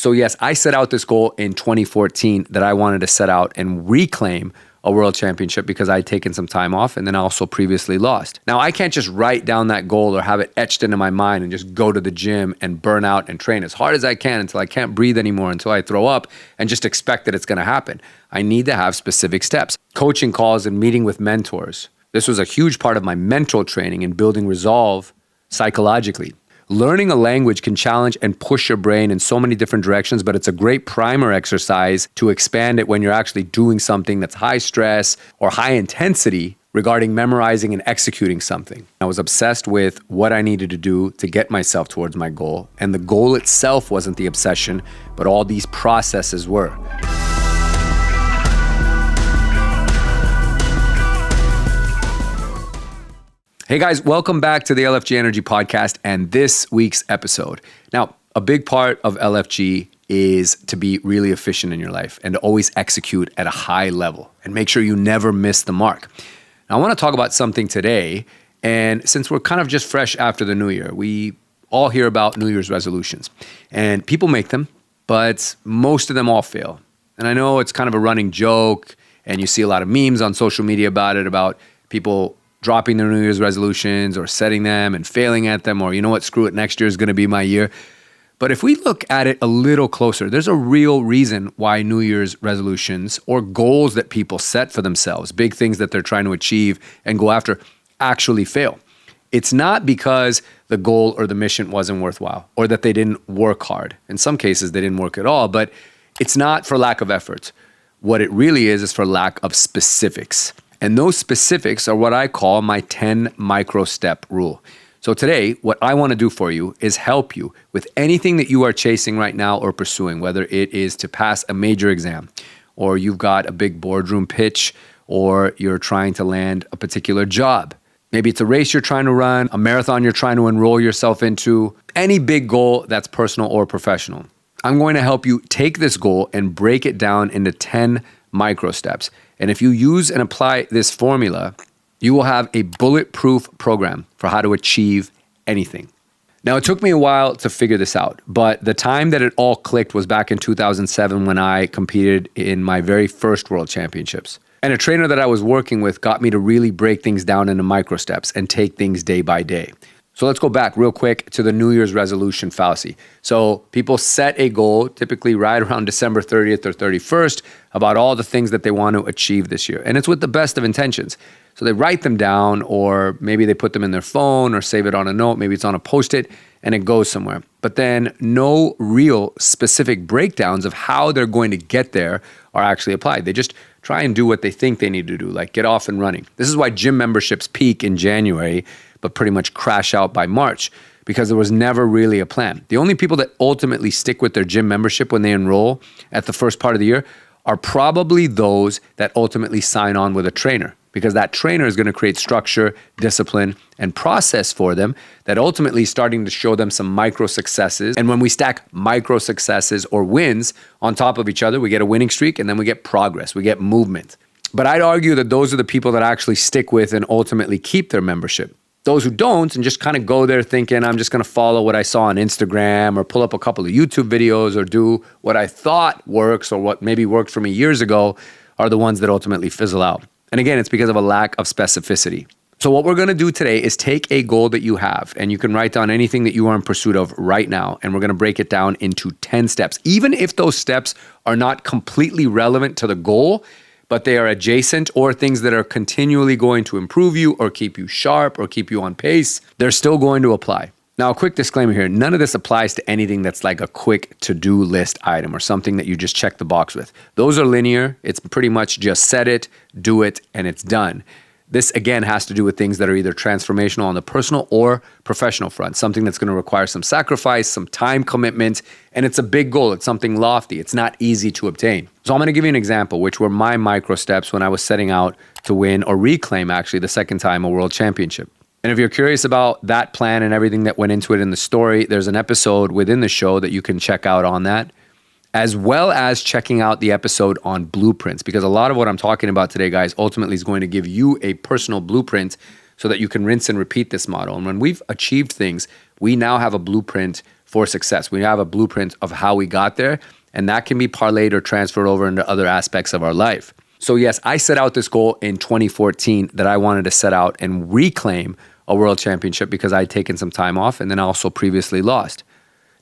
So yes, I set out this goal in 2014 that I wanted to set out and reclaim a world championship because I had taken some time off and then also previously lost. Now, I can't just write down that goal or have it etched into my mind and just go to the gym and burn out and train as hard as I can until I can't breathe anymore, until I throw up, and just expect that it's going to happen. I need to have specific steps. Coaching calls and meeting with mentors. This was a huge part of my mental training and building resolve psychologically. Learning a language can challenge and push your brain in so many different directions, but it's a great primer exercise to expand it when you're actually doing something that's high stress or high intensity regarding memorizing and executing something. I was obsessed with what I needed to do to get myself towards my goal, and the goal itself wasn't the obsession, but all these processes were. Hey guys, welcome back to the LFG Energy Podcast and this week's episode. Now, a big part of LFG is to be really efficient in your life and to always execute at a high level and make sure you never miss the mark. Now, I want to talk about something today, and since we're kind of just fresh after the new year, we all hear about New Year's resolutions, and people make them, but most of them all fail. And I know it's kind of a running joke, and you see a lot of memes on social media about it, about people dropping their New Year's resolutions or setting them and failing at them, or you know what, screw it, next year is going to be my year. But if we look at it a little closer, there's a real reason why New Year's resolutions or goals that people set for themselves, big things that they're trying to achieve and go after, actually fail. It's not because the goal or the mission wasn't worthwhile or that they didn't work hard. In some cases, they didn't work at all, but it's not for lack of effort. What it really is for lack of specifics. And those specifics are what I call my 10 micro step rule. So today, what I want to do for you is help you with anything that you are chasing right now or pursuing, whether it is to pass a major exam, or you've got a big boardroom pitch, or you're trying to land a particular job. Maybe it's a race you're trying to run, a marathon you're trying to enroll yourself into, any big goal that's personal or professional. I'm going to help you take this goal and break it down into 10 micro steps. And if you use and apply this formula, you will have a bulletproof program for how to achieve anything. Now, it took me a while to figure this out, but the time that it all clicked was back in 2007 when I competed in my very first World Championships. And a trainer that I was working with got me to really break things down into micro steps and take things day by day. So let's go back real quick to the New Year's resolution fallacy. So people set a goal, typically right around December 30th or 31st, about all the things that they want to achieve this year. And it's with the best of intentions. So they write them down, or maybe they put them in their phone or save it on a note. Maybe it's on a Post-it and it goes somewhere. But then no real specific breakdowns of how they're going to get there are actually applied. They just try and do what they think they need to do, like get off and running. This is why gym memberships peak in January, but pretty much crash out by March, because there was never really a plan. The only people that ultimately stick with their gym membership when they enroll at the first part of the year are probably those that ultimately sign on with a trainer, because that trainer is going to create structure, discipline, and process for them that ultimately is starting to show them some micro successes. And when we stack micro successes or wins on top of each other, we get a winning streak, and then we get progress, we get movement. But I'd argue that those are the people that actually stick with and ultimately keep their membership. Those who don't and just kind of go there thinking, I'm just going to follow what I saw on Instagram or pull up a couple of YouTube videos or do what I thought works or what maybe worked for me years ago, are the ones that ultimately fizzle out. And again, it's because of a lack of specificity. So what we're going to do today is take a goal that you have, and you can write down anything that you are in pursuit of right now, and we're going to break it down into 10 steps. Even if those steps are not completely relevant to the goal, but they are adjacent or things that are continually going to improve you or keep you sharp or keep you on pace, they're still going to apply. Now, a quick disclaimer here, none of this applies to anything that's like a quick to-do list item or something that you just check the box with. Those are linear. It's pretty much just set it, do it, and it's done. This, again, has to do with things that are either transformational on the personal or professional front, something that's going to require some sacrifice, some time commitment, and it's a big goal. It's something lofty. It's not easy to obtain. So I'm going to give you an example, which were my micro steps when I was setting out to win or reclaim, actually, the second time a world championship. And if you're curious about that plan and everything that went into it in the story, there's an episode within the show that you can check out on that, as well as checking out the episode on blueprints, because a lot of what I'm talking about today, guys, ultimately is going to give you a personal blueprint so that you can rinse and repeat this model. And when we've achieved things, we now have a blueprint for success. We have a blueprint of how we got there, and that can be parlayed or transferred over into other aspects of our life. So yes, I set out this goal in 2014 that I wanted to set out and reclaim a world championship because I had taken some time off and then also previously lost.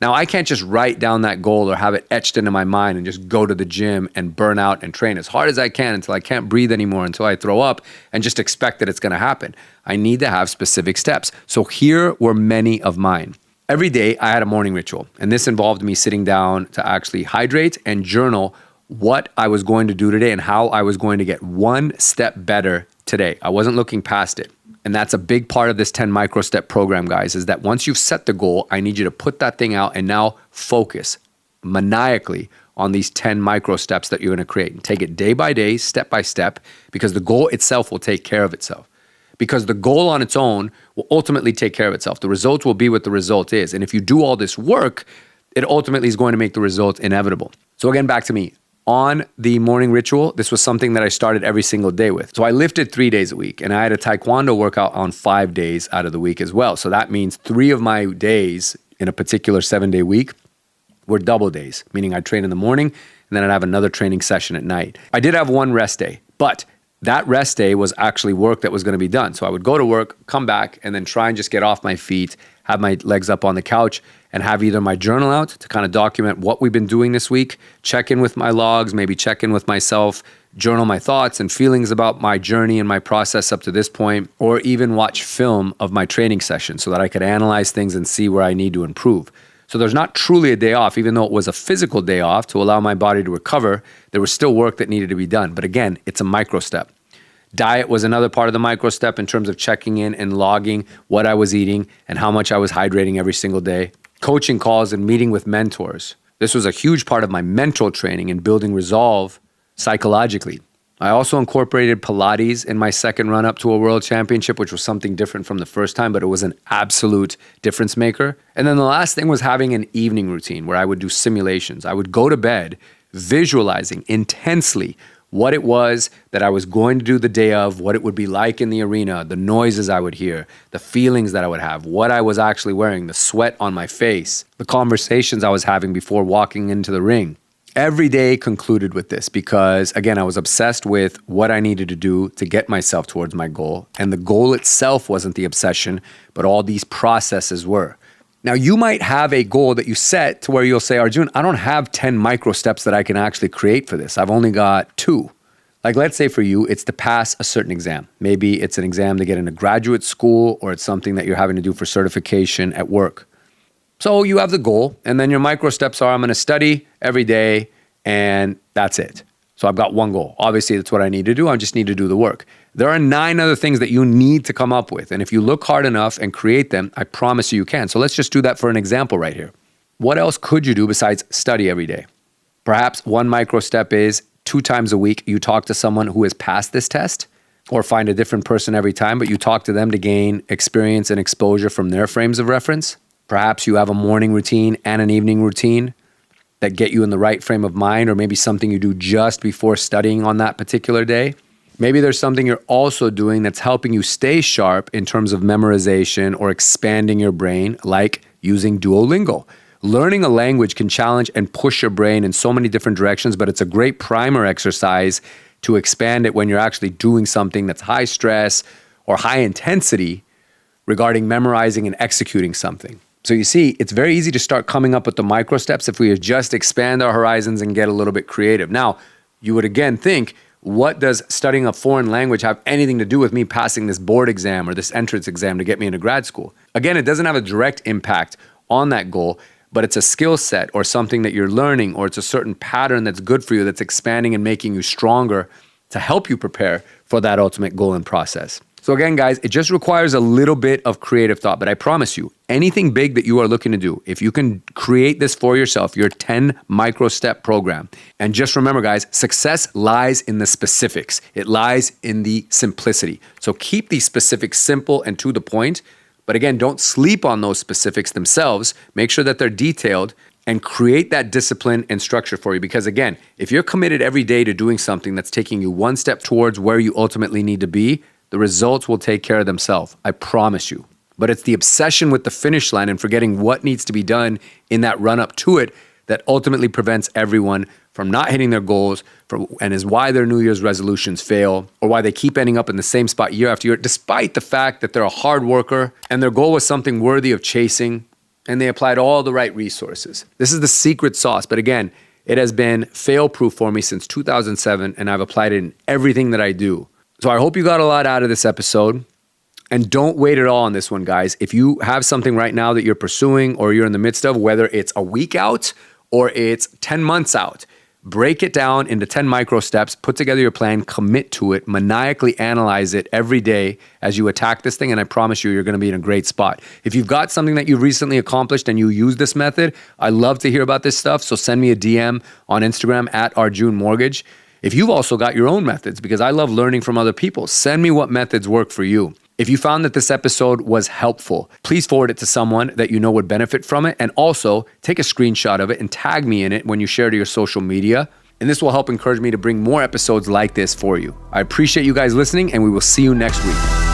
Now, I can't just write down that goal or have it etched into my mind and just go to the gym and burn out and train as hard as I can until I can't breathe anymore, until I throw up, and just expect that it's going to happen. I need to have specific steps. So here were many of mine. Every day I had a morning ritual, and this involved me sitting down to actually hydrate and journal what I was going to do today and how I was going to get one step better today. I wasn't looking past it. And that's a big part of this 10 micro step program, guys, is that once you've set the goal, I need you to put that thing out and now focus maniacally on these 10 micro steps that you're going to create. And take it day by day, step by step, because the goal itself will take care of itself. Because the goal on its own will ultimately take care of itself. The results will be what the result is. And if you do all this work, it ultimately is going to make the result inevitable. So again, back to me. On the morning ritual, this was something that I started every single day with. So I lifted 3 days a week, and I had a taekwondo workout on 5 days out of the week as well. So that means 3 of my days in a particular 7-day week were double days, meaning I'd train in the morning and then I'd have another training session at night. I did have one rest day, but that rest day was actually work that was going to be done. So I would go to work, come back, and then try and just get off my feet, have my legs up on the couch, and have either my journal out to kind of document what we've been doing this week, check in with my logs, maybe check in with myself, journal my thoughts and feelings about my journey and my process up to this point, or even watch film of my training session so that I could analyze things and see where I need to improve. So there's not truly a day off, even though it was a physical day off to allow my body to recover, there was still work that needed to be done. But again, it's a micro step. Diet was another part of the micro step in terms of checking in and logging what I was eating and how much I was hydrating every single day. Coaching calls and meeting with mentors. This was a huge part of my mental training and building resolve psychologically. I also incorporated Pilates in my second run up to a world championship, which was something different from the first time, but it was an absolute difference maker. And then the last thing was having an evening routine where I would do simulations. I would go to bed visualizing intensely what it was that I was going to do the day of, what it would be like in the arena, the noises I would hear, the feelings that I would have, what I was actually wearing, the sweat on my face, the conversations I was having before walking into the ring. Every day concluded with this because, again, I was obsessed with what I needed to do to get myself towards my goal. And the goal itself wasn't the obsession, but all these processes were. Now, you might have a goal that you set to where you'll say, Arjun, I don't have 10 micro steps that I can actually create for this. I've only got 2. Like, let's say for you, it's to pass a certain exam. Maybe it's an exam to get into graduate school, or it's something that you're having to do for certification at work. So you have the goal, and then your micro steps are, I'm going to study every day, and that's it. So I've got one goal. Obviously, that's what I need to do. I just need to do the work. There are 9 other things that you need to come up with. And if you look hard enough and create them, I promise you can. So let's just do that for an example right here. What else could you do besides study every day? Perhaps one micro step is 2 times a week, you talk to someone who has passed this test, or find a different person every time, but you talk to them to gain experience and exposure from their frames of reference. Perhaps you have a morning routine and an evening routine that get you in the right frame of mind, or maybe something you do just before studying on that particular day. Maybe there's something you're also doing that's helping you stay sharp in terms of memorization or expanding your brain, like using Duolingo. Learning a language can challenge and push your brain in so many different directions, but it's a great primer exercise to expand it when you're actually doing something that's high stress or high intensity regarding memorizing and executing something. So you see, it's very easy to start coming up with the micro steps if we just expand our horizons and get a little bit creative. Now, you would again think, what does studying a foreign language have anything to do with me passing this board exam or this entrance exam to get me into grad school? Again, it doesn't have a direct impact on that goal, but it's a skill set or something that you're learning, or it's a certain pattern that's good for you, that's expanding and making you stronger to help you prepare for that ultimate goal and process. So again, guys, it just requires a little bit of creative thought, but I promise you, anything big that you are looking to do, if you can create this for yourself, your 10 micro step program. And just remember, guys, success lies in the specifics. It lies in the simplicity. So keep these specifics simple and to the point. But again, don't sleep on those specifics themselves. Make sure that they're detailed and create that discipline and structure for you. Because again, if you're committed every day to doing something that's taking you one step towards where you ultimately need to be, the results will take care of themselves. I promise you. but it's the obsession with the finish line and forgetting what needs to be done in that run up to it that ultimately prevents everyone from not hitting their goals and is why their New Year's resolutions fail or why they keep ending up in the same spot year after year, despite the fact that they're a hard worker and their goal was something worthy of chasing and they applied all the right resources. This is the secret sauce. But again, it has been fail-proof for me since 2007 and I've applied it in everything that I do. So I hope you got a lot out of this episode. And don't wait at all on this one, guys. If you have something right now that you're pursuing or you're in the midst of, whether it's a week out or it's 10 months out, break it down into 10 micro steps, put together your plan, commit to it, maniacally analyze it every day as you attack this thing, and I promise you're going to be in a great spot. If you've got something that you've recently accomplished and you use this method, I love to hear about this stuff, so send me a DM on Instagram at @ArjunMortgage. If you've also got your own methods, because I love learning from other people, send me what methods work for you. If you found that this episode was helpful, please forward it to someone that you know would benefit from it. And also take a screenshot of it and tag me in it when you share to your social media. And this will help encourage me to bring more episodes like this for you. I appreciate you guys listening and we will see you next week.